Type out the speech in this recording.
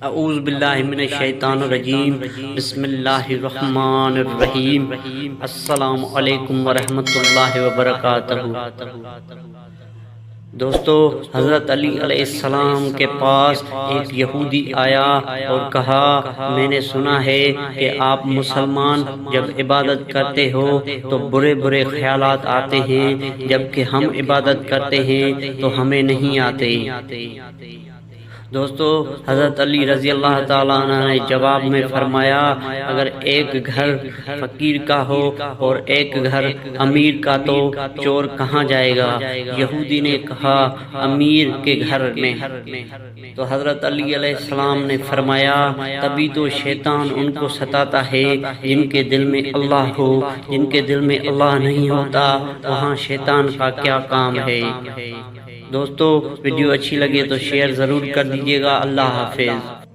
اعوذ باللہ من الشیطان الرجیم، بسم اللہ الرحمن الرحیم۔ السلام علیکم ورحمۃ اللہ وبرکاتہ۔ دوستو، حضرت علی علیہ السلام کے پاس ایک یہودی آیا اور کہا، میں نے سنا ہے کہ آپ مسلمان جب عبادت کرتے ہو تو برے برے خیالات آتے ہیں، جبکہ ہم عبادت کرتے ہیں تو ہمیں نہیں آتے۔ دوستو، حضرت علی رضی اللہ تعالیٰ عنہ نے جواب میں فرمایا، اگر ایک گھر فقیر کا ہو اور ایک گھر امیر کا تو چور کہاں جائے گا؟ یہودی نے کہا، امیر کے گھر میں۔ تو حضرت علی علیہ السلام نے فرمایا، تبھی تو شیطان ان کو ستاتا ہے جن کے دل میں اللہ ہو، جن کے دل میں اللہ نہیں ہوتا وہاں شیطان کا کیا کام ہے۔ دوستو، ویڈیو اچھی لگے تو شیئر ضرور کر دیجیے گا۔ اللہ حافظ۔